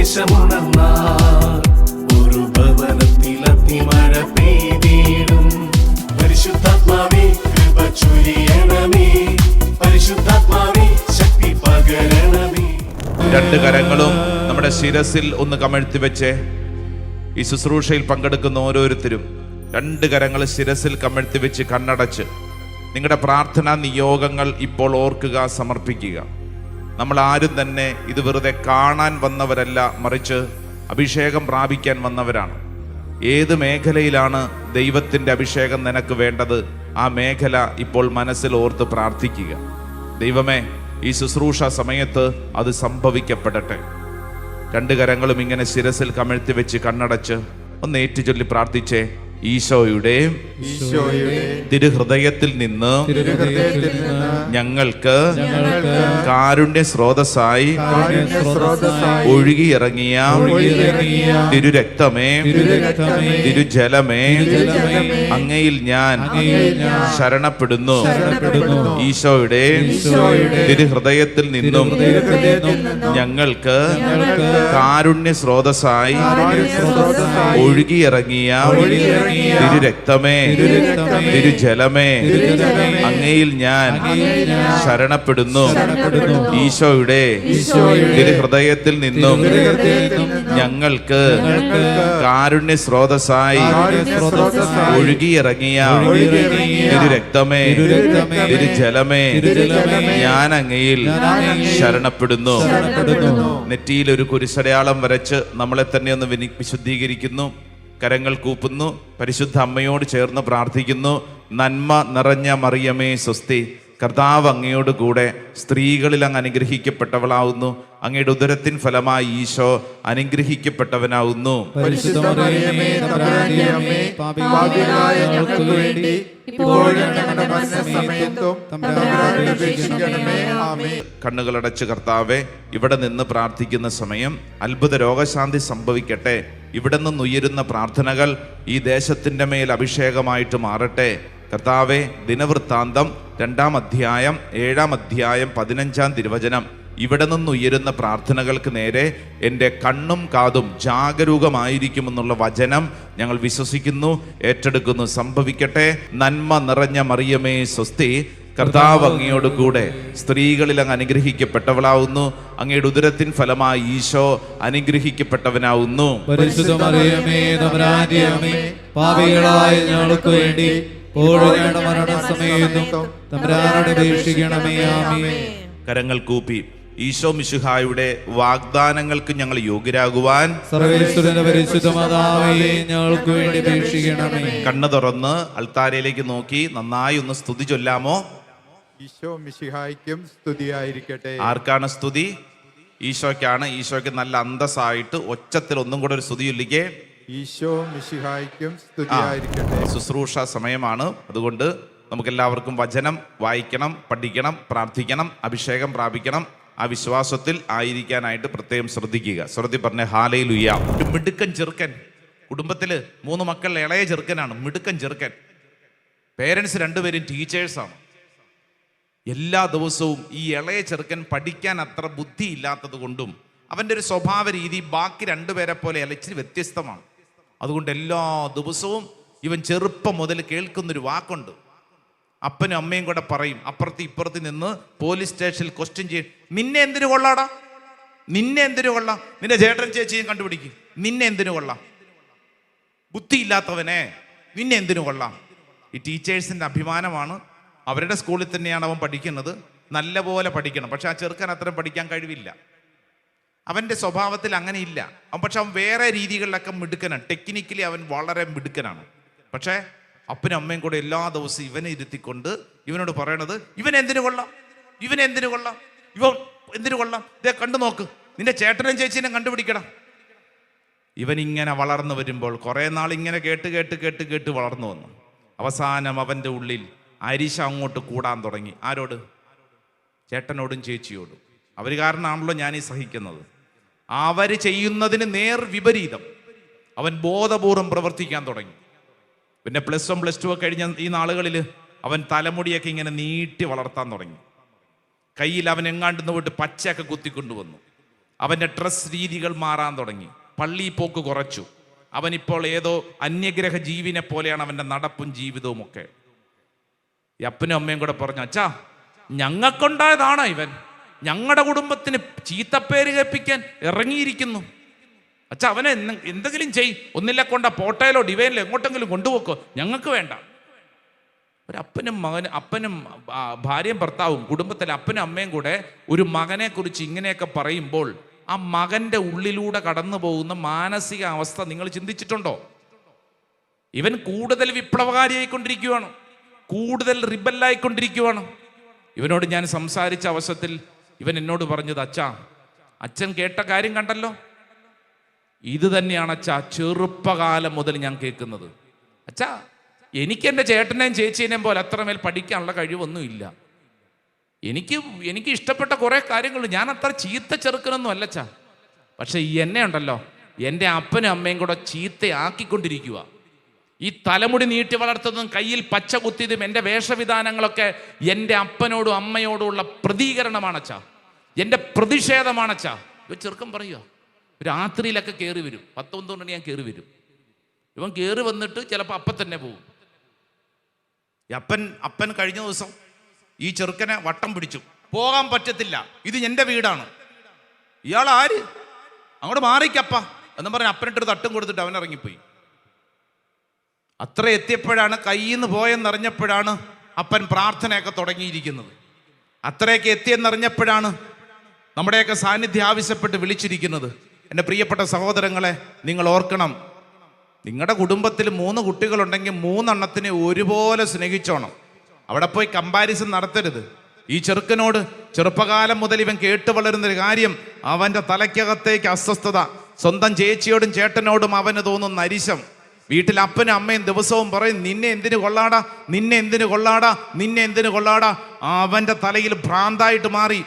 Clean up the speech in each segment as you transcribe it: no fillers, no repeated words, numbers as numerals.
ആവേശമുണർന്നാൽ ഒരു ഭവനത്തിൽ അഗ്നിമഴ പെയ്തിടും. പരിശുദ്ധാത്മാവേ കൃപ ചൊരിയണമേ, പരിശുദ്ധാത്മാവേ ശക്തി പകരണമേ. രണ്ട് കരങ്ങളും നമ്മുടെ ശിരസിൽ ഒന്ന് കമഴ്ത്തി വെച്ചേ. ഈ ശുശ്രൂഷയിൽ പങ്കെടുക്കുന്ന ഓരോരുത്തരും രണ്ട് കരങ്ങൾ ശിരസിൽ കമഴ്ത്തി വെച്ച് കണ്ണടച്ച് നിങ്ങളുടെ പ്രാർത്ഥനാ നിയോഗങ്ങൾ ഇപ്പോൾ ഓർക്കുക, സമർപ്പിക്കുക. നമ്മൾ ആരും തന്നെ ഇത് വെറുതെ കാണാൻ വന്നവരല്ല, മറിച്ച് അഭിഷേകം പ്രാപിക്കാൻ വന്നവരാണ്. ഏത് മേഖലയിലാണ് ദൈവത്തിൻ്റെ അഭിഷേകം നിനക്ക് വേണ്ടത്, ആ മേഖല ഇപ്പോൾ മനസ്സിൽ ഓർത്ത് പ്രാർത്ഥിക്കുക. ദൈവമേ, ഈ ശുശ്രൂഷ സമയത്ത് അത് സംഭവിക്കപ്പെടട്ടെ. രണ്ട് കരങ്ങളും ഇങ്ങനെ ശിരസിൽ കമഴ്ത്തി വെച്ച് കണ്ണടച്ച് ഒന്ന് ഏറ്റുചൊല്ലി പ്രാർത്ഥിച്ചേ. ഈശോയുടെ തിരുഹൃദയത്തിൽ നിന്ന് ഞങ്ങൾക്ക് കാരുണ്യ സ്രോതസ്സായി ഒഴുകിയിറങ്ങിയ തിരുരക്തമേ, തിരുജലമേ, അങ്ങയിൽ ഞാൻ ശരണപ്പെടുന്നു. ഈശോയുടെ തിരുഹൃദയത്തിൽ നിന്നും ഞങ്ങൾക്ക് കാരുണ്യ സ്രോതസ്സായി ഒഴുകിയിറങ്ങിയ തിരുരക്തമേ, തിരുജലമേ, അങ്ങയിൽ ഞാൻ ശരണപ്പെടുന്നു. ഈശോയുടെ തിരുഹൃദയത്തിൽ നിന്നും ഞങ്ങൾക്ക് കാരുണ്യ സ്രോതസ്സായി ഒഴുകിയിറങ്ങിയ തിരുരക്തമേ, തിരുജലമേ, ഞാൻ അങ്ങയിൽ ശരണപ്പെടുന്നു. നെറ്റിയിൽ ഒരു കുരിശടയാളം വരച്ച് നമ്മളെ തന്നെ ഒന്ന് വിശുദ്ധീകരിക്കുന്നു. കരങ്ങൾ കൂപ്പുന്നു. പരിശുദ്ധ അമ്മയോട് ചേർന്ന് പ്രാർത്ഥിക്കുന്നു. നന്മ നിറഞ്ഞ മറിയമേ സ്വസ്തി, കർത്താവ് അങ്ങയോട് കൂടെ സ്ത്രീകളിൽ അങ്ങ് അനുഗ്രഹിക്കപ്പെട്ടവളാവുന്നു. അങ്ങയുടെ ഉദരത്തിൻ ഫലമായി ഈശോ അനുഗ്രഹിക്കപ്പെട്ടവനാവുന്നു. കണ്ണുകളടച്ച് കർത്താവെ, ഇവിടെ നിന്ന് പ്രാർത്ഥിക്കുന്ന സമയം അത്ഭുത രോഗശാന്തി സംഭവിക്കട്ടെ. ഇവിടെ നിന്നുയരുന്ന പ്രാർത്ഥനകൾ ഈ ദേശത്തിൻ്റെ മേൽ അഭിഷേകമായിട്ട് മാറട്ടെ. കർത്താവെ, ദിനവൃത്താന്തം 2-ാം അധ്യായം 7-ാം അധ്യായം 15-ാം തിരുവചനം, ഇവിടെ നിന്നുയരുന്ന പ്രാർത്ഥനകൾക്ക് നേരെ എൻ്റെ കണ്ണും കാതും ജാഗരൂകമായിരിക്കുമെന്നുള്ള വചനം ഞങ്ങൾ വിശ്വസിക്കുന്നു, ഏറ്റെടുക്കുന്നു. സംഭവിക്കട്ടെ. നന്മ നിറഞ്ഞ മറിയമേ സ്വസ്തി, കർത്താവ് അങ്ങയോട് കൂടെ സ്ത്രീകളിൽ അങ്ങ് അനുഗ്രഹിക്കപ്പെട്ടവളാവുന്നു. അങ്ങയുടെ ഉദരത്തിൻ ഫലമായി ഈശോ അനുഗ്രഹിക്കപ്പെട്ടവനാവുന്നു. കരങ്ങൾ കൂപ്പി ഈശോ മിശിഹായുടെ വാഗ്ദാനങ്ങൾക്ക് ഞങ്ങൾ യോഗ്യരാകുവാൻ സർവേശ്വരന്റെ പരിശുദ്ധ മാതാവേ ഞങ്ങൾക്ക് വേണ്ടി അപേക്ഷിക്കണമേ. കണ്ണ് തുറന്ന് അൾത്താരയിലേക്ക് നോക്കി നന്നായി ഒന്ന് സ്തുതി ചൊല്ലാമോ? ഈശോ മിശിഹായ്ക്കും സ്തുതിയായിരിക്കട്ടെ. ആർക്കാണ് സ്തുതി? ഈശോയ്ക്കാണ്. ഈശോയ്ക്ക് നല്ല അന്തസ്സായിട്ട് ഒച്ചത്തിൽ ഒന്നും കൂടെ ഒരു സ്തുതി ചൊല്ലിക്കേ. ഈശോ മിശിഹായ്ക്കും സ്തുതിയായിരിക്കട്ടെ. ശുശ്രൂഷ സമയമാണ്. അതുകൊണ്ട് നമുക്കെല്ലാവർക്കും വചനം വായിക്കണം, പഠിക്കണം, പ്രാർത്ഥിക്കണം, അഭിഷേകം പ്രാപിക്കണം. ആ വിശ്വാസത്തിൽ ആയിരിക്കാനായിട്ട് പ്രത്യേകം ശ്രദ്ധിക്കുക. ശ്രദ്ധി പറഞ്ഞ ഹല്ലേലൂയ. ഒരു മിടുക്കൻ ചെറുക്കൻ, കുടുംബത്തില് 3 മക്കളുടെ ഇളയ ചെറുക്കനാണ്. മിടുക്കൻ ചെറുക്കൻ. പേരൻസ് രണ്ടുപേരും ടീച്ചേഴ്സാണ്. എല്ലാ ദിവസവും ഈ ഇളയ ചെറുക്കൻ പഠിക്കാൻ അത്ര ബുദ്ധി ഇല്ലാത്തത് കൊണ്ടും അവൻ്റെ ഒരു സ്വഭാവ രീതി ബാക്കി 2 പേരെ പോലെ ഇച്ചിരി വ്യത്യസ്തമാണ്. അതുകൊണ്ട് എല്ലാ ദിവസവും ഇവൻ ചെറുപ്പം മുതൽ കേൾക്കുന്നൊരു വാക്കുണ്ട്. അപ്പനും അമ്മയും കൂടെ പറയും, അപ്പുറത്ത് ഇപ്പുറത്ത് നിന്ന് പോലീസ് സ്റ്റേഷനിൽ ക്വസ്റ്റ്യൻ ചെയ്യും, നിന്നെ എന്തിനു കൊള്ളാടാ, നിന്നെ എന്തിനു കൊള്ളാം, നിന്റെ ചേട്ടൻ ചേച്ചിയും കണ്ടുപിടിക്കും, നിന്നെ എന്തിനു കൊള്ളാം, ബുദ്ധിയില്ലാത്തവനെ നിന്നെ എന്തിനു കൊള്ളാം. ഈ ടീച്ചേഴ്സിൻ്റെ അഭിമാനമാണ്. അവരുടെ സ്കൂളിൽ തന്നെയാണ് അവൻ പഠിക്കുന്നത്, നല്ല പോലെ പഠിക്കണം. പക്ഷെ ആ ചെറുക്കൻ അത്രയും പഠിക്കാൻ കഴിവില്ല. അവൻ്റെ സ്വഭാവത്തിൽ അങ്ങനെയില്ല. പക്ഷെ അവൻ വേറെ രീതികളിലൊക്കെ മിടുക്കനാണ്. ടെക്നിക്കലി അവൻ വളരെ മിടുക്കനാണ്. പക്ഷേ അപ്പനും അമ്മയും കൂടെ എല്ലാ ദിവസവും ഇവനെ ഇരുത്തിക്കൊണ്ട് ഇവനോട് പറയണത്, ഇവൻ എന്തിനു കൊള്ളാം, ഇവൻ എന്തിനു കൊള്ളാം, ഇവൻ എന്തിനു കൊള്ളാം, ഇതേ കണ്ടു നോക്ക്, നിന്റെ ചേട്ടനും ചേച്ചീനെ കണ്ടുപിടിക്കണം. ഇവനിങ്ങനെ വളർന്നു വരുമ്പോൾ കുറേ നാൾ ഇങ്ങനെ കേട്ട് കേട്ട് കേട്ട് കേട്ട് വളർന്നു വന്നു. അവസാനം അവൻ്റെ ഉള്ളിൽ അരിശ അങ്ങോട്ട് കൂടാൻ തുടങ്ങി. ആരോട്? ചേട്ടനോടും ചേച്ചിയോടും. അവർ കാരണമാണല്ലോ ഞാനീ സഹിക്കുന്നത്. അവർ ചെയ്യുന്നതിന് നേർ വിപരീതം അവൻ ബോധപൂർവം പ്രവർത്തിക്കാൻ തുടങ്ങി. പിന്നെ +1 +2 ഒക്കെ കഴിഞ്ഞ ഈ നാളുകളിൽ അവൻ തലമുടിയൊക്കെ ഇങ്ങനെ നീട്ടി വളർത്താൻ തുടങ്ങി. കയ്യിൽ അവൻ എങ്ങാണ്ടെന്ന് പോയിട്ട് പച്ചയൊക്കെ കുത്തിക്കൊണ്ടുവന്നു. അവൻ്റെ ഡ്രസ് രീതികൾ മാറാൻ തുടങ്ങി, പള്ളി പോക്ക് കുറച്ചു. അവനിപ്പോൾ ഏതോ അന്യഗ്രഹ ജീവിനെ പോലെയാണ് അവൻ്റെ നടപ്പും ജീവിതവും ഒക്കെ. ഈ അപ്പനും അമ്മയും കൂടെ പറഞ്ഞു, അച്ഛാ ഞങ്ങൾക്കുണ്ടായതാണ് ഇവൻ, ഞങ്ങളുടെ കുടുംബത്തിന് ചീത്തപ്പേര് കേൾപ്പിക്കാൻ ഇറങ്ങിയിരിക്കുന്നു. അച്ഛാ അവനെ എന്തെങ്കിലും ചെയ്, ഒന്നില്ല കൊണ്ട പോട്ടയിലോ ഡിവൈനിലോ എങ്ങോട്ടെങ്കിലും കൊണ്ടുപോക്കോ, ഞങ്ങൾക്ക് വേണ്ട. അപ്പനും ഭാര്യയും ഭർത്താവും കുടുംബത്തിലെ അപ്പനും അമ്മയും കൂടെ ഒരു മകനെ കുറിച്ച് ഇങ്ങനെയൊക്കെ പറയുമ്പോൾ ആ മകന്റെ ഉള്ളിലൂടെ കടന്നു പോകുന്ന മാനസിക അവസ്ഥ നിങ്ങൾ ചിന്തിച്ചിട്ടുണ്ടോ? ഇവൻ കൂടുതൽ വിപ്ലവകാരിയായിക്കൊണ്ടിരിക്കുകയാണ്, കൂടുതൽ റിബല്ലായിക്കൊണ്ടിരിക്കുകയാണ്. ഇവനോട് ഞാൻ സംസാരിച്ച അവസരത്തിൽ ഇവൻ എന്നോട് പറഞ്ഞത്, അച്ഛൻ കേട്ട കാര്യം കണ്ടല്ലോ, ഇത് തന്നെയാണ് അച്ഛാ ചെറുപ്പകാലം മുതൽ ഞാൻ കേൾക്കുന്നത്. അച്ഛാ എനിക്ക് എൻ്റെ ചേട്ടനെയും ചേച്ചീനെയും പോലെ അത്രമേൽ പഠിക്കാനുള്ള കഴിവൊന്നുമില്ല. എനിക്ക് ഇഷ്ടപ്പെട്ട കുറേ കാര്യങ്ങൾ, ഞാൻ അത്ര ചീത്ത ചെറുക്കനൊന്നും അല്ലച്ചാ, പക്ഷെ എന്നെ ഉണ്ടല്ലോ എൻ്റെ അപ്പനും അമ്മയും കൂടെ ചീത്തയാക്കിക്കൊണ്ടിരിക്കുക. ഈ തലമുടി നീട്ടി വളർത്തുന്നതും കയ്യിൽ പച്ച കുത്തിയതും എൻ്റെ വേഷവിധാനങ്ങളൊക്കെ എൻ്റെ അപ്പനോടും അമ്മയോടുമുള്ള പ്രതികരണമാണച്ചാ, എൻ്റെ പ്രതിഷേധമാണച്ചാ. ഇവ ചെറുക്കം പറയുക, രാത്രിയിലൊക്കെ കയറി വരും, 10-11 മണി ഞാൻ കയറി വരും. ഇവൻ കയറി വന്നിട്ട് ചിലപ്പോൾ അപ്പം തന്നെ പോകും. അപ്പൻ കഴിഞ്ഞ ദിവസം ഈ ചെറുക്കനെ വട്ടം പിടിച്ചു, പോകാൻ പറ്റത്തില്ല, ഇത് എൻ്റെ വീടാണ്, ഇയാൾ ആര്, അങ്ങോട്ട് മാറിക്കപ്പ എന്ന് പറഞ്ഞ് അപ്പനിട്ടൊരു തട്ടും കൊടുത്തിട്ട് അവൻ ഇറങ്ങിപ്പോയി. അത്ര എത്തിയപ്പോഴാണ്, കയ്യിൽ നിന്ന് പോയെന്നറിഞ്ഞപ്പോഴാണ് അപ്പൻ പ്രാർത്ഥനയൊക്കെ തുടങ്ങിയിരിക്കുന്നത്. അത്രയൊക്കെ എത്തിയെന്നറിഞ്ഞപ്പോഴാണ് നമ്മുടെയൊക്കെ സാന്നിധ്യം ആവശ്യപ്പെട്ട് വിളിച്ചിരിക്കുന്നത്. എൻ്റെ പ്രിയപ്പെട്ട സഹോദരങ്ങളെ, നിങ്ങൾ ഓർക്കണം, നിങ്ങളുടെ കുടുംബത്തിൽ 3 കുട്ടികളുണ്ടെങ്കിൽ 3 എണ്ണത്തിനെ ഒരുപോലെ സ്നേഹിച്ചോണം. അവിടെ പോയി കമ്പാരിസൺ നടത്തരുത്. ഈ ചെറുക്കനോട് ചെറുപ്പകാലം മുതൽ ഇവൻ കേട്ട് വളരുന്നൊരു കാര്യം, അവൻ്റെ തലയ്ക്കകത്തേക്ക് അസ്വസ്ഥത. സ്വന്തം ചേച്ചിയോടും ചേട്ടനോടും അവന് തോന്നുന്ന അരിശം. വീട്ടിൽ അപ്പനും അമ്മയും ദിവസവും പറയും, നിന്നെ എന്തിനു കൊള്ളാടാ, നിന്നെ എന്തിനു കൊള്ളാടാ, നിന്നെ എന്തിനു കൊള്ളാടാ. അവൻ്റെ തലയിൽ ഭ്രാന്തായിട്ട് മാറി,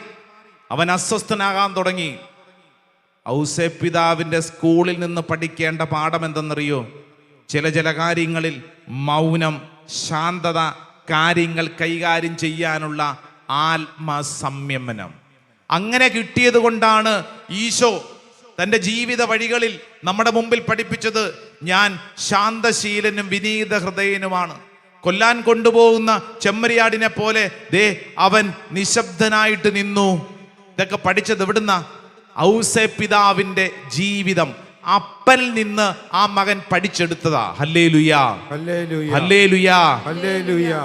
അവൻ അസ്വസ്ഥനാകാൻ തുടങ്ങി. ഔസേപ്പിതാവിൻ്റെ സ്കൂളിൽ നിന്ന് പഠിക്കേണ്ട പാഠം എന്തെന്നറിയോ? ചില കാര്യങ്ങളിൽ മൗനം, ശാന്തത, കാര്യങ്ങൾ കൈകാര്യം ചെയ്യാനുള്ള ആത്മസംയമനം. അങ്ങനെ കിട്ടിയത് കൊണ്ടാണ് ഈശോ തൻ്റെ ജീവിത വഴികളിൽ നമ്മുടെ മുമ്പിൽ പഠിപ്പിച്ചത്, ഞാൻ ശാന്തശീലനും വിനീത ഹൃദയനുമാണ്. കൊല്ലാൻ കൊണ്ടുപോകുന്ന ചെമ്മരിയാടിനെ പോലെ ദേ അവൻ നിശബ്ദനായിട്ട് നിന്നു. ഇതൊക്കെ പഠിച്ചത് എവിടുന്ന? ഔസേപ്പിതാവിൻ്റെ ജീവിതം. അപ്പനിൽ നിന്ന് ആ മകൻ പഠിച്ചെടുത്തതാ. ഹല്ലേലൂയാ, ഹല്ലേലൂയാ, ഹല്ലേലൂയാ.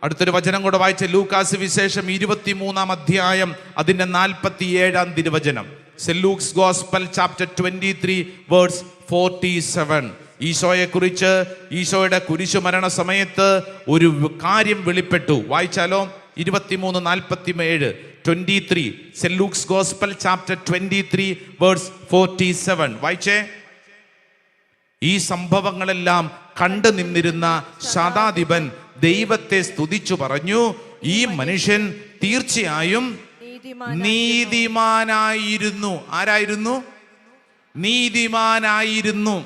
അടുത്തൊരു വചനം കൂടെ വായിച്ച ലൂക്കാസ് വിശേഷം 23-ാം അധ്യായം അതിന്റെ 47-ാം തിരുവചനം. സെലൂക്സ് ഗോസ്പൽ ചാപ്റ്റർ 23 വേഴ്സ് 47. ഈശോയെ കുറിച്ച്, ഈശോയുടെ കുരിശു മരണ സമയത്ത് ഒരു കാര്യം വെളിപ്പെട്ടു. വായിച്ചാലോ? 23:47 23 സെലൂക്സ് ഗോസ്പൽ ചാപ്റ്റർ 23 വേഴ്സ് 47. വായിച്ചേ. ഈ സംഭവങ്ങളെല്ലാം കണ്ടു നിന്നിരുന്ന ശതാധിപൻ ദൈവത്തെ സ്തുതിച്ചു പറഞ്ഞു, ഈ മനുഷ്യൻ തീർച്ചയായും നീതിമാനായിരുന്നു. ആരായിരുന്നു? നീതിമാനായിരുന്നു.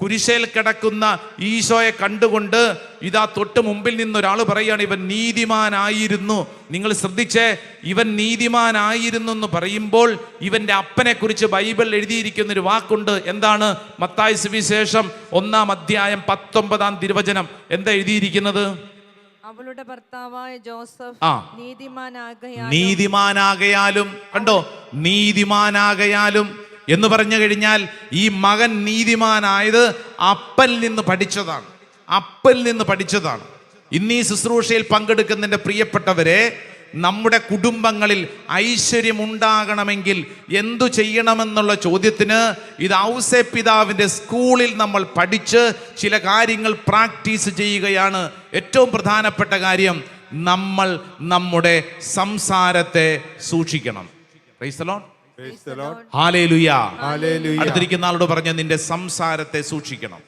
കുരിശേൽ കിടക്കുന്ന ഈശോയെ കണ്ടുകൊണ്ട് ഇതാ തൊട്ട് മുമ്പിൽ നിന്നൊരാൾ പറയുകയാണ്, ഇവൻ നീതിമാനായിരുന്നു. നിങ്ങൾ ശ്രദ്ധിച്ചേ, ഇവൻ നീതിമാനായിരുന്നു എന്ന് പറയുമ്പോൾ ഇവന്റെ അപ്പനെ കുറിച്ച് ബൈബിൾ എഴുതിയിരിക്കുന്ന ഒരു വാക്കുണ്ട്. എന്താണ്? മത്തായി സുവിശേഷം 1-ാം അധ്യായം 19-ാം തിരുവചനം. എന്താ എഴുതിയിരിക്കുന്നത്? അവളുടെ ഭർത്താവായ ജോസഫ് നീതിമാനാകയാലും. കണ്ടോ? നീതിമാനാകയാലും എന്ന് പറഞ്ഞു കഴിഞ്ഞാൽ ഈ മകൻ നീതിമാനായത് അപ്പനിൽ നിന്ന് പഠിച്ചതാണ്, അപ്പനിൽ നിന്ന് പഠിച്ചതാണ്. ഇന്ന് ഈ ശുശ്രൂഷയിൽ പങ്കെടുക്കുന്നതിൻ്റെ പ്രിയപ്പെട്ടവരെ, നമ്മുടെ കുടുംബങ്ങളിൽ ഐശ്വര്യം ഉണ്ടാകണമെങ്കിൽ എന്തു ചെയ്യണമെന്നുള്ള ചോദ്യത്തിന് ഇത് ഔസേപ്പിതാവിൻ്റെ സ്കൂളിൽ നമ്മൾ പഠിച്ച് ചില കാര്യങ്ങൾ പ്രാക്ടീസ് ചെയ്യുകയാണ്. ഏറ്റവും പ്രധാനപ്പെട്ട കാര്യം, നമ്മൾ നമ്മുടെ സംസാരത്തെ സൂക്ഷിക്കണം. Praise the Lord, hallelujah. അടുത്തിരിക്കുന്ന ആളോട് പറഞ്ഞ, നിന്റെ സംസാരത്തെ സൂക്ഷിക്കണം,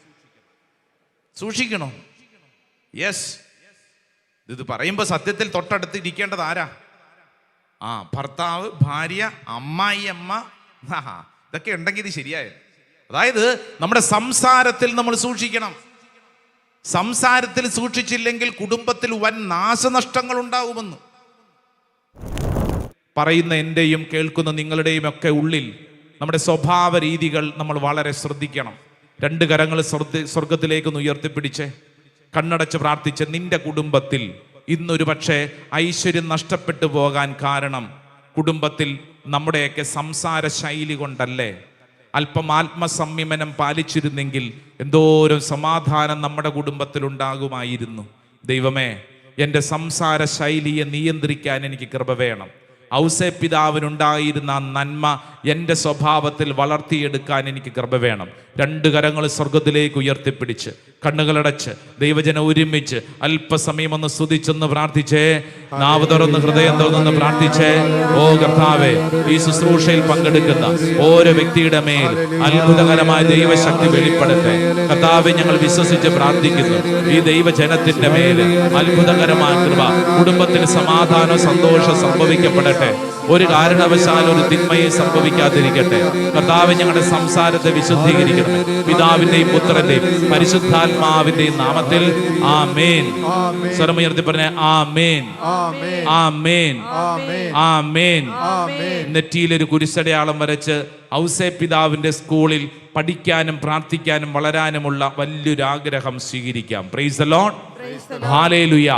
സൂക്ഷിക്കണം. യെസ്, ഇത് പറയുമ്പോൾ സത്യത്തിൽ തൊട്ടടുത്ത് ഇരിക്കേണ്ടത് ആരാ? ഭർത്താവ്, ഭാര്യ, അമ്മായി അമ്മ, ഇതൊക്കെ ഉണ്ടെങ്കിൽ ഇത് ശരിയായത്. അതായത് നമ്മുടെ സംസാരത്തിൽ നമ്മൾ സൂക്ഷിക്കണം. സംസാരത്തിൽ സൂക്ഷിച്ചില്ലെങ്കിൽ കുടുംബത്തിൽ വൻ നാശനഷ്ടങ്ങൾ ഉണ്ടാകുമെന്ന് പറയുന്ന എൻ്റെയും കേൾക്കുന്ന നിങ്ങളുടെയും ഒക്കെ ഉള്ളിൽ നമ്മുടെ സ്വഭാവ രീതികൾ നമ്മൾ വളരെ ശ്രദ്ധിക്കണം. 2 കരങ്ങൾ സ്വർഗത്തിലേക്ക് ഉയർത്തിപ്പിടിച്ച് കണ്ണടച്ച് പ്രാർത്ഥിച്ച്, നിന്റെ കുടുംബത്തിൽ ഇന്നൊരു പക്ഷേ ഐശ്വര്യം നഷ്ടപ്പെട്ടു പോകാൻ കാരണം കുടുംബത്തിൽ നമ്മുടെയൊക്കെ സംസാര ശൈലി കൊണ്ടല്ലേ? അല്പം ആത്മസംയമനം പാലിച്ചിരുന്നെങ്കിൽ എന്തോരം സമാധാനം നമ്മുടെ കുടുംബത്തിലുണ്ടാകുമായിരുന്നു. ദൈവമേ, എൻ്റെ സംസാര ശൈലിയെ നിയന്ത്രിക്കാൻ എനിക്ക് കൃപ വേണം. ഔസേപ്പിതാവിനുണ്ടായിരുന്ന നന്മ എൻ്റെ സ്വഭാവത്തിൽ വളർത്തിയെടുക്കാൻ എനിക്ക് കൃപ വേണം. 2 കരങ്ങൾ സ്വർഗത്തിലേക്ക് ഉയർത്തിപ്പിടിച്ച് കണ്ണുകളടച്ച് ദൈവജനം ഒരുമിച്ച് അല്പസമയം ഒന്ന് സ്തുതിച്ചൊന്ന് പ്രാർത്ഥിച്ചേ. നാവ് തുറന്ന് ഹൃദയം തുറന്ന് പ്രാർത്ഥിച്ചേ. ഓ കർത്താവേ, ഈ ശുശ്രൂഷയിൽ പങ്കെടുക്കുന്ന ഓരോ വ്യക്തിയുടെ മേൽ അത്ഭുതകരമായ ദൈവശക്തി വെളിപ്പെടട്ടെ. കർത്താവെ, ഞങ്ങൾ വിശ്വസിച്ച് പ്രാർത്ഥിക്കുന്നു, ഈ ദൈവജനത്തിന്റെ മേൽ അത്ഭുതകരമായ കൃപ, കുടുംബത്തിൽ സമാധാനം സന്തോഷം സംഭവിക്കപ്പെടട്ടെ. ഒരു കാരണവശാൽ ഒരു തിന്മയെ സംഭവിക്കാതിരിക്കട്ടെ. കർത്താവെ, ഞങ്ങളുടെ സംസാരത്തെ വിശുദ്ധീകരിക്കണമേ. പിതാവിന്റെയും പുത്രന്റെയും പരിശുദ്ധാത്മാവിന്റെയും നാമത്തിൽ ആമേൻ. സ്വരമുയർത്തി പറഞ്ഞ ആമേൻ, ആമേൻ, ആമേൻ. നെറ്റിയിലൊരു കുരിശടയാളം വരച്ച് ഔസേപ്പിതാവിന്റെ സ്കൂളിൽ പഠിക്കാനും പ്രാർത്ഥിക്കാനും വളരാനുമുള്ള വലിയൊരു ആഗ്രഹം സ്വീകരിക്കാം. Praise the Lord, hallelujah.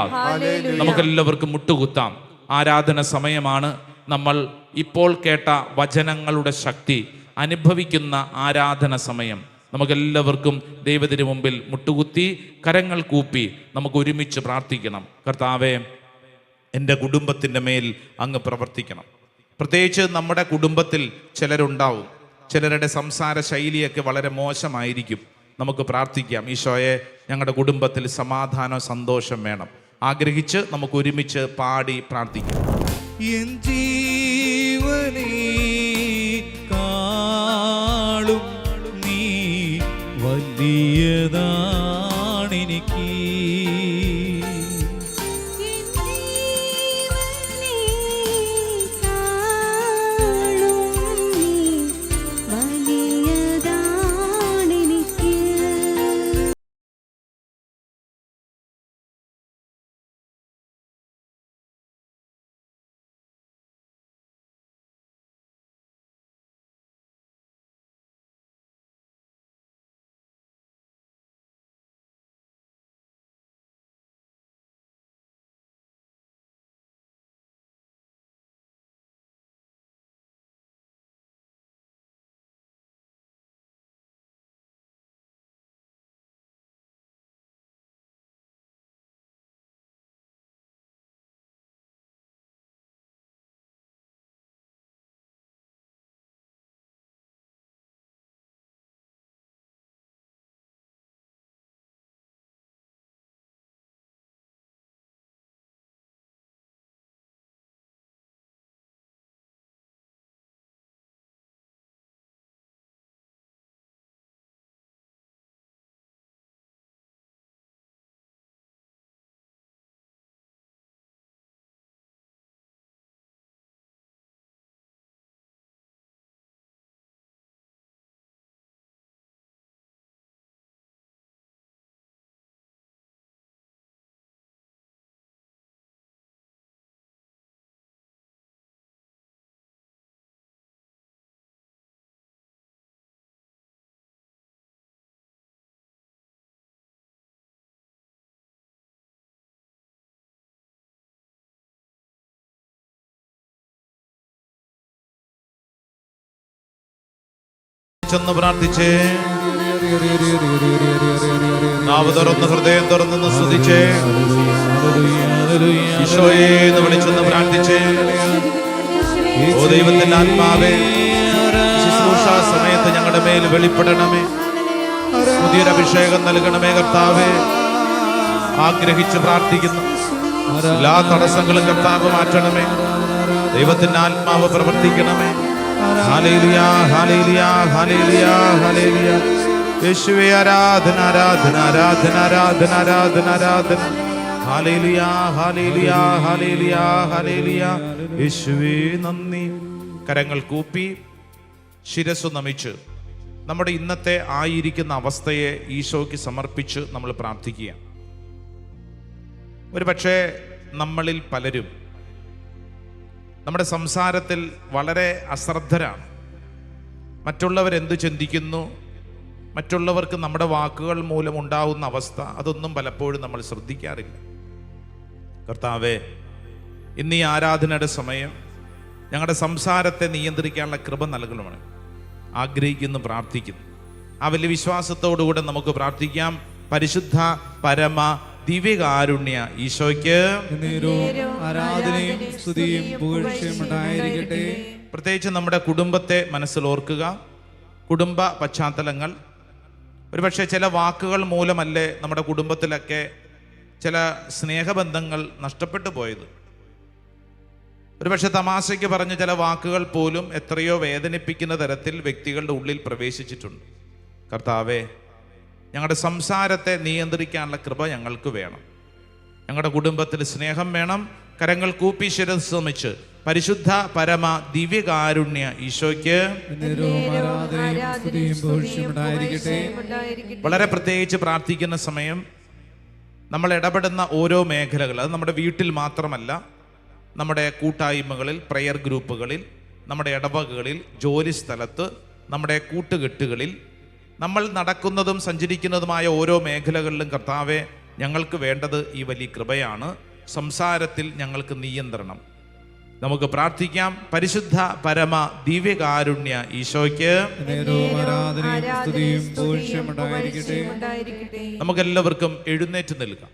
നമുക്കെല്ലാവർക്കും മുട്ടുകുത്താം. ആരാധന സമയമാണ്. നമ്മൾ ഇപ്പോൾ കേട്ട വചനങ്ങളുടെ ശക്തി അനുഭവിക്കുന്ന ആരാധന സമയം. നമുക്കെല്ലാവർക്കും ദൈവത്തിന് മുമ്പിൽ മുട്ടുകുത്തി കരങ്ങൾ കൂപ്പി നമുക്ക് ഒരുമിച്ച് പ്രാർത്ഥിക്കണം. കർത്താവേ, എൻ്റെ കുടുംബത്തിൻ്റെ മേൽ അങ്ങ് പ്രവർത്തിക്കണം. പ്രത്യേകിച്ച് നമ്മുടെ കുടുംബത്തിൽ ചിലരുണ്ടാവും, ചിലരുടെ സംസാര ശൈലിയൊക്കെ വളരെ മോശമായിരിക്കും. നമുക്ക് പ്രാർത്ഥിക്കാം, ഈശോയെ, ഞങ്ങളുടെ കുടുംബത്തിൽ സമാധാനം സന്തോഷം വേണം. ആഗ്രഹിച്ച് നമുക്ക് ഒരുമിച്ച് പാടി പ്രാർത്ഥിക്കാം. എൻ ജീവനേ കാളും നീ വലിയതാണെനിക്ക്. ചെന്ന് പ്രാർത്ഥിച്ചേ. നാവ് തുറന്ന് ഹൃദയം തുറന്ന് സ്തുതിച്ചേ. ഈശോയെ എന്ന് വിളിച്ചെന്ന് പ്രാർത്ഥിച്ചേ. ഓ ദൈവത്തിന്റെ ആത്മാവേ, ശുശ്രൂഷ സമയത്ത് ഞങ്ങളുടെ മേൽ വെളിപ്പെടണമേ. പുതിയൊരു അഭിഷേകം നൽകണമേ കർത്താവേ. ആഗ്രഹിച്ച് പ്രാർത്ഥിക്കുന്നു. എല്ലാ തടസ്സങ്ങളും കർത്താവ് മാറ്റണമേ. ദൈവത്തിന്റെ ആത്മാവ് പ്രവർത്തിക്കണമേ. ഹല്ലേലൂയ, ഹല്ലേലൂയ, ഹല്ലേലൂയ, ഹല്ലേലൂയ. യേശുവേ ആരാധന, ആരാധന, ആരാധന, ആരാധന, ആരാധന, ആരാധന. ഹല്ലേലൂയ, ഹല്ലേലൂയ, ഹല്ലേലൂയ, ഹല്ലേലൂയ. യേശുവേ നന്ദി. കരങ്ങൾ കൂപ്പി ശിരസ്സു നമിച്ച് നമ്മുടെ ഇന്നത്തെ ആയിരിക്കുന്ന അവസ്ഥയെ ഈശോയ്ക്ക് സമർപ്പിച്ച് നമ്മൾ പ്രാർത്ഥിക്കുക. ഒരു പക്ഷേ നമ്മളിൽ പലരും നമ്മുടെ സംസാരത്തിൽ വളരെ അശ്രദ്ധരാണ്. മറ്റുള്ളവരെന്തു ചിന്തിക്കുന്നു, മറ്റുള്ളവർക്ക് നമ്മുടെ വാക്കുകൾ മൂലം ഉണ്ടാവുന്ന അവസ്ഥ, അതൊന്നും പലപ്പോഴും നമ്മൾ ശ്രദ്ധിക്കാറില്ല. കർത്താവേ, ഇന്ന് ഈ ആരാധനയുടെ സമയം ഞങ്ങളുടെ സംസാരത്തെ നിയന്ത്രിക്കാനുള്ള കൃപ നൽകണമെന്ന് ആഗ്രഹിക്കുന്നു, പ്രാർത്ഥിക്കുന്നു. ആ വലിയ വിശ്വാസത്തോടുകൂടെ നമുക്ക് പ്രാർത്ഥിക്കാം. പരിശുദ്ധ പരമ ദിവ്യകാരുണ്യ ഈശോയ്ക്ക് ആരാധനയും സ്തുതിയും പുകഴ്ചയും ഉണ്ടായിരിക്കട്ടെ. പ്രത്യേകിച്ച് നമ്മുടെ കുടുംബത്തെ മനസ്സിലോർക്കുക. കുടുംബ പശ്ചാത്തലങ്ങൾ, ഒരുപക്ഷെ ചില വാക്കുകൾ മൂലമല്ലേ നമ്മുടെ കുടുംബത്തിലൊക്കെ ചില സ്നേഹബന്ധങ്ങൾ നഷ്ടപ്പെട്ടു പോയത്. ഒരുപക്ഷെ തമാശയ്ക്ക് പറഞ്ഞ ചില വാക്കുകൾ പോലും എത്രയോ വേദനിപ്പിക്കുന്ന തരത്തിൽ വ്യക്തികളുടെ ഉള്ളിൽ പ്രവേശിച്ചിട്ടുണ്ട്. കർത്താവേ, ഞങ്ങളുടെ സംസാരത്തെ നിയന്ത്രിക്കാനുള്ള കൃപ ഞങ്ങൾക്ക് വേണം. ഞങ്ങളുടെ കുടുംബത്തിൽ സ്നേഹം വേണം. കരങ്ങൾ കൂപ്പി ശിരസ്സുമിച്ച് പരിശുദ്ധ പരമ ദിവ്യകാരുണ്യ ഈശോയ്ക്ക് വളരെ പ്രത്യേകിച്ച് പ്രാർത്ഥിക്കുന്ന സമയം നമ്മൾ ഇടപെടുന്ന ഓരോ മേഖലകൾ, അത് നമ്മുടെ വീട്ടിൽ മാത്രമല്ല, നമ്മുടെ കൂട്ടായ്മകളിൽ, പ്രയർ ഗ്രൂപ്പുകളിൽ, നമ്മുടെ ഇടവകകളിൽ, ജോലി സ്ഥലത്ത്, നമ്മുടെ കൂട്ടുകെട്ടുകളിൽ, നമ്മൾ നടക്കുന്നതും സഞ്ചരിക്കുന്നതുമായ ഓരോ മേഖലകളിലും കർത്താവെ, ഞങ്ങൾക്ക് വേണ്ടത് ഈ വലിയ കൃപയാണ്. സംസാരത്തിൽ ഞങ്ങൾക്ക് നിയന്ത്രണം. നമുക്ക് പ്രാർത്ഥിക്കാം. പരിശുദ്ധ പരമ ദിവ്യകാരുണ്യ ഈശോയ്ക്ക് നമുക്കെല്ലാവർക്കും എഴുന്നേറ്റ് നിൽക്കാം.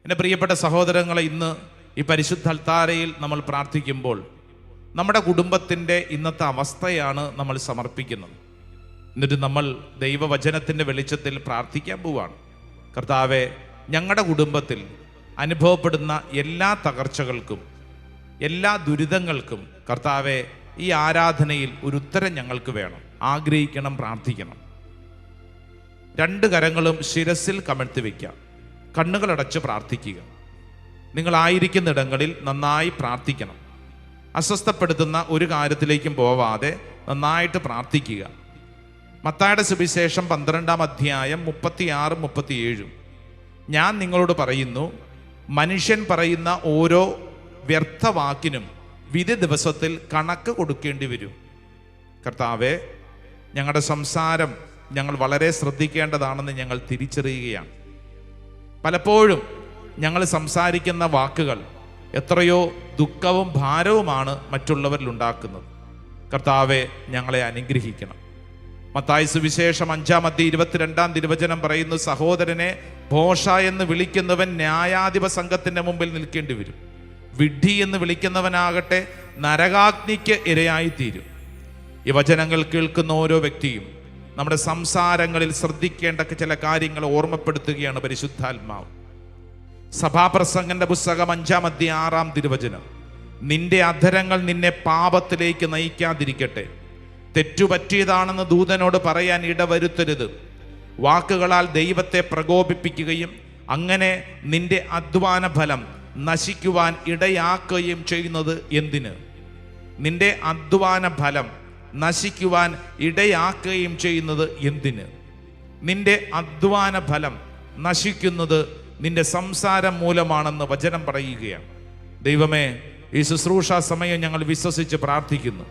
എൻ്റെ പ്രിയപ്പെട്ട സഹോദരങ്ങളെ, ഇന്ന് ഈ പരിശുദ്ധ അൽത്താരയിൽ നമ്മൾ പ്രാർത്ഥിക്കുമ്പോൾ നമ്മുടെ കുടുംബത്തിൻ്റെ ഇന്നത്തെ അവസ്ഥയാണ് നമ്മൾ സമർപ്പിക്കുന്നത്. എന്നിട്ട് നമ്മൾ ദൈവവചനത്തിൻ്റെ വെളിച്ചത്തിൽ പ്രാർത്ഥിക്കാൻ പോവുകയാണ്. കർത്താവെ, ഞങ്ങളുടെ കുടുംബത്തിൽ അനുഭവപ്പെടുന്ന എല്ലാ തകർച്ചകൾക്കും, എല്ലാ ദുരിതങ്ങൾക്കും കർത്താവെ, ഈ ആരാധനയിൽ ഒരു ഉത്തരം ഞങ്ങൾക്ക് വേണം. ആഗ്രഹിക്കണം, പ്രാർത്ഥിക്കണം. രണ്ട് കരങ്ങളും ശിരസിൽ കമഴ്ത്തി വയ്ക്കാം. കണ്ണുകളടച്ച് പ്രാർത്ഥിക്കുക. നിങ്ങളായിരിക്കുന്നിടങ്ങളിൽ നന്നായി പ്രാർത്ഥിക്കണം. അസ്വസ്ഥപ്പെടുത്തുന്ന ഒരു കാര്യത്തിലേക്കും പോവാതെ നന്നായിട്ട് പ്രാർത്ഥിക്കുക. മത്തായിയുടെ സുവിശേഷം 12-ാം അധ്യായം 36-37. ഞാൻ നിങ്ങളോട് പറയുന്നു, മനുഷ്യൻ പറയുന്ന ഓരോ വ്യർത്ഥവാക്കിനും വിധി ദിവസത്തിൽ കണക്ക് കൊടുക്കേണ്ടി വരും. കർത്താവെ, ഞങ്ങളുടെ സംസാരം ഞങ്ങൾ വളരെ ശ്രദ്ധിക്കേണ്ടതാണെന്ന് ഞങ്ങൾ തിരിച്ചറിയുകയാണ്. പലപ്പോഴും ഞങ്ങൾ സംസാരിക്കുന്ന വാക്കുകൾ എത്രയോ ദുഃഖവും ഭാരവുമാണ് മറ്റുള്ളവരിൽ ഉണ്ടാക്കുന്നത്. കർത്താവെ, ഞങ്ങളെ അനുഗ്രഹിക്കണം. മത്തായി സുവിശേഷം 5-ാം അധ്യായം 22-ാം തിരുവചനം പറയുന്നു, സഹോദരനെ ഭോഷ എന്ന് വിളിക്കുന്നവൻ ന്യായാധിപ സംഘത്തിന്റെ മുമ്പിൽ നിൽക്കേണ്ടി വരും. വിഡ്ഢി എന്ന് വിളിക്കുന്നവനാകട്ടെ നരകാഗ്നിക്ക് ഇരയായിത്തീരും. ഈ വചനങ്ങൾ കേൾക്കുന്ന ഓരോ വ്യക്തിയും നമ്മുടെ സംസാരങ്ങളിൽ ശ്രദ്ധിക്കേണ്ട ചില കാര്യങ്ങൾ ഓർമ്മപ്പെടുത്തുകയാണ് പരിശുദ്ധാത്മാവ്. സഭാപ്രസംഗന്റെ പുസ്തകം 5-ാം അധ്യായം 6-ാം തിരുവചനം, നിന്റെ അധരങ്ങൾ നിന്നെ പാപത്തിലേക്ക് നയിക്കാതിരിക്കട്ടെ. തെറ്റുപറ്റിയതാണെന്ന് ദൂതനോട് പറയാൻ ഇടവരുത്തരുത്. വാക്കുകളാൽ ദൈവത്തെ പ്രകോപിപ്പിക്കുകയും അങ്ങനെ നിന്റെ അധ്വാന ഫലം നശിക്കുവാൻ ഇടയാക്കുകയും ചെയ്യുന്നത് എന്തിന്? നിന്റെ അധ്വാന ഫലം നശിക്കുവാൻ ഇടയാക്കുകയും ചെയ്യുന്നത് എന്തിന്? നിന്റെ അധ്വാന ഫലം നശിക്കുന്നത് നിന്റെ സംസാരം മൂലമാണെന്ന് വചനം പറയുകയാണ്. ദൈവമേ, ഈ ശുശ്രൂഷ സമയം ഞങ്ങൾ വിശ്വസിച്ച് പ്രാർത്ഥിക്കുന്നു.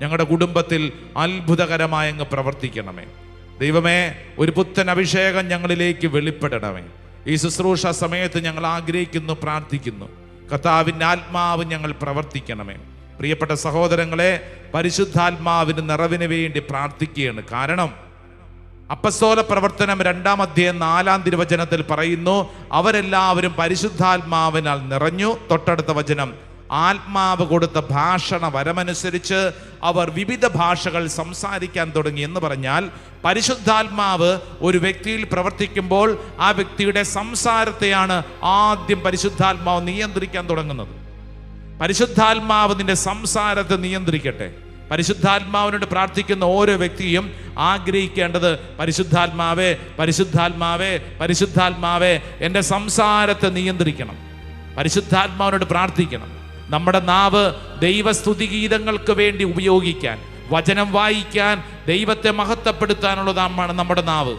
ഞങ്ങളുടെ കുടുംബത്തിൽ അത്ഭുതകരമായി അങ്ങ് പ്രവർത്തിക്കണമേ. ദൈവമേ, ഒരു പുത്തൻ അഭിഷേകം ഞങ്ങളിലേക്ക് വെളിപ്പെടണമേ. ഈ ശുശ്രൂഷ സമയത്ത് ഞങ്ങൾ ആഗ്രഹിക്കുന്നു, പ്രാർത്ഥിക്കുന്നു. കർത്താവിൻ്റെ ആത്മാവ് ഞങ്ങൾ പ്രവർത്തിക്കണമേ. പ്രിയപ്പെട്ട സഹോദരങ്ങളെ, പരിശുദ്ധാത്മാവിന് നിറവിന് വേണ്ടി പ്രാർത്ഥിക്കുകയാണ്. കാരണം അപ്പസ്തോല പ്രവർത്തനം 2-ാം അധ്യായം 4-ാം തിരുവചനത്തിൽ പറയുന്നു, അവരെല്ലാവരും പരിശുദ്ധാത്മാവിനാൽ നിറഞ്ഞു. തൊട്ടടുത്ത വചനം, ആത്മാവ് കൊടുത്ത ഭാഷണ വരമനുസരിച്ച് അവർ വിവിധ ഭാഷകൾ സംസാരിക്കാൻ തുടങ്ങി എന്ന് പറഞ്ഞാൽ, പരിശുദ്ധാത്മാവ് ഒരു വ്യക്തിയിൽ പ്രവർത്തിക്കുമ്പോൾ ആ വ്യക്തിയുടെ സംസാരത്തെയാണ് ആദ്യം പരിശുദ്ധാത്മാവ് നിയന്ത്രിക്കാൻ തുടങ്ങുന്നത്. പരിശുദ്ധാത്മാവ് നിന്റെ സംസാരത്തെ നിയന്ത്രിക്കട്ടെ. പരിശുദ്ധാത്മാവിനോട് പ്രാർത്ഥിക്കുന്ന ഓരോ വ്യക്തിയും ആഗ്രഹിക്കേണ്ടത്, പരിശുദ്ധാത്മാവേ, പരിശുദ്ധാത്മാവേ, പരിശുദ്ധാത്മാവേ, എൻ്റെ സംസാരത്തെ നിയന്ത്രിക്കണം. പരിശുദ്ധാത്മാവിനോട് പ്രാർത്ഥിക്കണം. നമ്മുടെ നാവ് ദൈവസ്തുതി ഗീതങ്ങൾക്ക് വേണ്ടി ഉപയോഗിക്കാൻ, വചനം വായിക്കാൻ, ദൈവത്തെ മഹത്വപ്പെടുത്താനുള്ളതാണ് നമ്മുടെ നാവ്.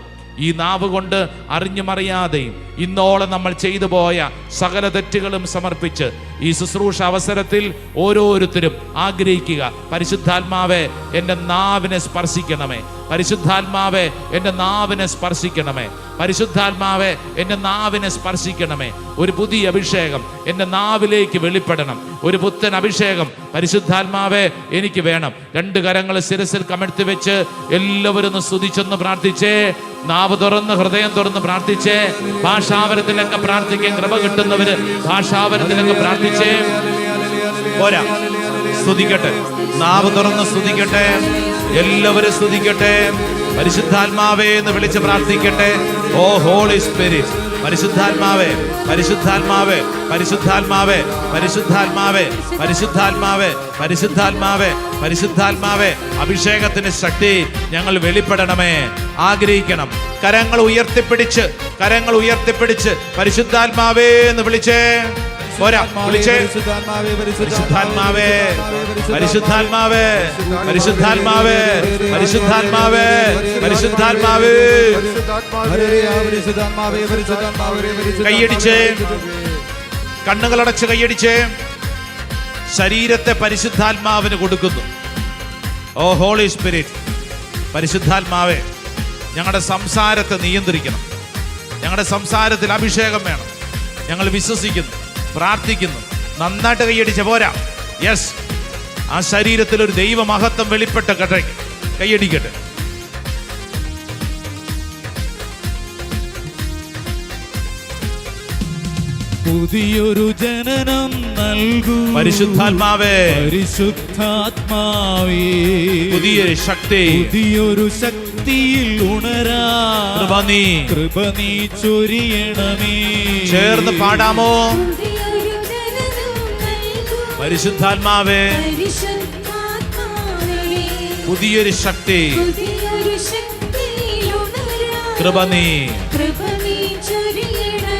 ഈ നാവ് കൊണ്ട് അറിഞ്ഞുമറിയാതെയും ഇന്നോളം നമ്മൾ ചെയ്തു പോയ സകല തെറ്റുകളും സമർപ്പിച്ച് ഈ ശുശ്രൂഷ അവസരത്തിൽ ഓരോരുത്തരും ആഗ്രഹിക്കുക, പരിശുദ്ധാത്മാവെ എൻ്റെ നാവിനെ സ്പർശിക്കണമേ, പരിശുദ്ധാത്മാവെ എൻ്റെ നാവിനെ സ്പർശിക്കണമേ, പരിശുദ്ധാത്മാവെ എൻ്റെ നാവിനെ സ്പർശിക്കണമേ. ഒരു പുതിയ അഭിഷേകം എൻ്റെ നാവിലേക്ക് വെളിപ്പെടണം. ഒരു പുത്തൻ അഭിഷേകം പരിശുദ്ധാത്മാവെ എനിക്ക് വേണം. രണ്ട് കരങ്ങൾ ശിരസിൽ കമഴ്ത്തി വെച്ച് എല്ലാവരും ഒന്ന് സ്തുതിച്ചൊന്ന് പ്രാർത്ഥിച്ചേ. നാവ് തുറന്ന് ഹൃദയം തുറന്ന് പ്രാർത്ഥിച്ചേ. ഭാഷാവരത്തിലൊക്കെ പ്രാർത്ഥിക്കാൻ കൃപ കിട്ടുന്നവര് ഭാഷാവരത്തിലൊക്കെ പ്രാർത്ഥിച്ചേ. പോരാ, സ്തുതിക്കട്ടെ, നാവ് തുറന്ന് സ്തുതിക്കട്ടെ, എല്ലാവരും സ്തുതിക്കട്ടെ. പരിശുദ്ധാത്മാവേ എന്ന് വിളിച്ച് പ്രാർത്ഥിക്കട്ടെ. ഓ ഹോളി സ്പിരിറ്റ്, പരിശുദ്ധാത്മാവേ, പരിശുദ്ധാത്മാവേ, പരിശുദ്ധാത്മാവേ, പരിശുദ്ധാത്മാവേ, പരിശുദ്ധാത്മാവേ, പരിശുദ്ധാത്മാവേ, പരിശുദ്ധാത്മാവേ, അഭിഷേകത്തിന് ശക്തി ഞങ്ങൾ വെളിപ്പെടണമേ. ആഗ്രഹിക്കണം. കരങ്ങൾ ഉയർത്തിപ്പിടിച്ച്, കരങ്ങൾ ഉയർത്തിപ്പിടിച്ച് പരിശുദ്ധാത്മാവേ എന്ന് വിളിച്ചേ. പോരാ, വിളിച്ചേ. പരിശുദ്ധാത്മാവേ, പരിശുദ്ധാത്മാവേ, പരിശുദ്ധാത്മാവേ, പരിശുദ്ധാത്മാവേ, പരിശുദ്ധാത്മാവേ. കൈയടിച്ചേ, കണ്ണുകളടച്ച് കൈയടിച്ചേ. ശരീരത്തെ പരിശുദ്ധാത്മാവിന് കൊടുക്കുന്നു. ഓ ഹോളി സ്പിരിറ്റ്, പരിശുദ്ധാത്മാവേ, ഞങ്ങളുടെ സംസാരത്തെ നിയന്ത്രിക്കണം. ഞങ്ങളുടെ സംസാരത്തിൽ അഭിഷേകം വേണം. ഞങ്ങൾ വിശ്വസിക്കുന്നു, പ്രാർത്ഥിക്കുന്നു. നന്നായിട്ട് കൈയടിച്ച പോരാ. യെസ്, ആ ശരീരത്തിൽ ഒരു ദൈവ മഹത്വം വെളിപ്പെട്ട കൈയടിക്കട്ടെ. പുതിയൊരു ജനനം നൽകൂ പരിശുദ്ധാത്മാവേ, പരിശുദ്ധാത്മാവേ, പുതിയൊരു ശക്തി, പുതിയൊരു ശക്തിയിൽ ഉണരാ കൃപ നീ ചൊരിയണമേ. ചേർന്ന് പാടാമോ? പരിശുദ്ധാത്മാവേ, പുതിയൊരു ശക്തി, കൃപ നീ.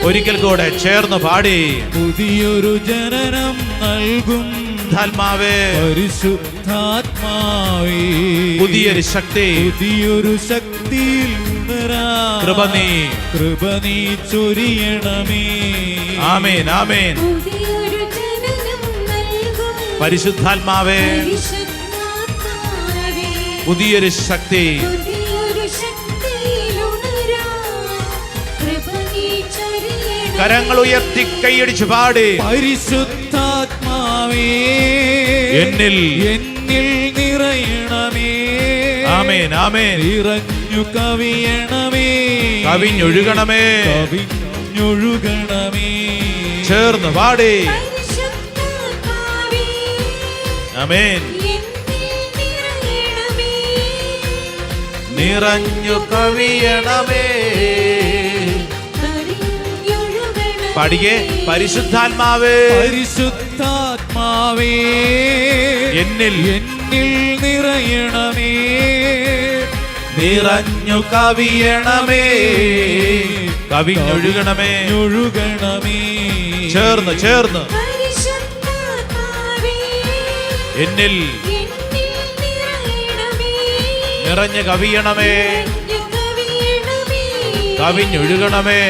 ഒരിക്കൽ കൂടെ ചേർന്ന് പാടി. പുതിയൊരു ജനനം നൽകും ആത്മാവേ, പരിശുദ്ധാത്മാവേ, പുതിയൊരു ശക്തി, പുതിയൊരു ശക്തിയിൽ ഉണരാ കൃപ നീ, കൃപ നീ ചൊരിയണമേ. ആമേൻ, ആമേൻ. പരിശുദ്ധാത്മാവേ, പുതിയൊരു ശക്തി. കരങ്ങൾ ഉയർത്തി കൈയടിച്ച് പാടി. പരിശുദ്ധാത്മാവേ, എന്നിൽ എന്നിൽ നിറയണമേ. ആമേൻ, ആമേൻ. നിറഞ്ഞു കവിയണമേ, കവിഞ്ഞൊഴുകണമേ, കവിഞ്ഞൊഴുകണമേ. ചേർന്ന് പാടി. ആമേൻ. നിറഞ്ഞു കവിയണമേ. പാടിക്കേ. പരിശുദ്ധാത്മാവേ, പരിശുദ്ധാത്മാവേ, എന്നിൽ എന്നിൽ നിറയണമേ. നിറഞ്ഞു കവിയണമേ, കവിഞ്ഞൊഴുകണമേ, ഒഴുകണമേ. ചേർന്ന് ചേർന്ന്. എന്നിൽ നിറഞ്ഞു കവിയണമേ, കവിഞ്ഞൊഴുകണമേ.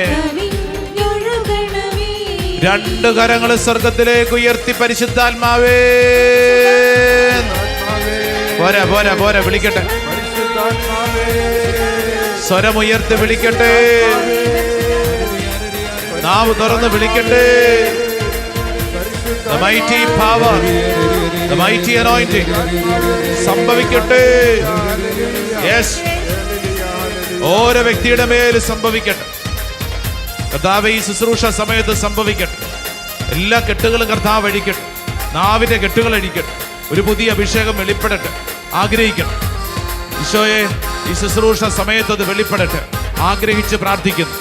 രണ്ട് കരങ്ങൾ സ്വർഗത്തിലേക്ക് ഉയർത്തി പരിശുദ്ധാത്മാവേ. പോരാ, പോരാ, പോരാ, വിളിക്കട്ടെ. സ്വരമുയർത്തി വിളിക്കട്ടെ. നാവ് തുറന്ന് വിളിക്കട്ടെ. The mighty power, the mighty anointing സംഭവിക്കട്ടെ. യെസ്, ഓരോ വ്യക്തിയുടെ മേൽ സംഭവിക്കട്ടെ. കർത്താവേ, ഈ ശുശ്രൂഷ സമയത്ത് സംഭവിക്കട്ടെ. എല്ലാ കെട്ടുകളും കർത്താവ് അഴിക്കട്ടെ. നാവിന്റെ കെട്ടുകൾ അഴിക്കട്ടെ. ഒരു പുതിയ അഭിഷേകം വെളിപ്പെടട്ടെ. ആഗ്രഹിക്കണം. ഈശോയെ, ഈ ശുശ്രൂഷ സമയത്ത് അത് വെളിപ്പെടട്ടെ. ആഗ്രഹിച്ച് പ്രാർത്ഥിക്കുന്നു.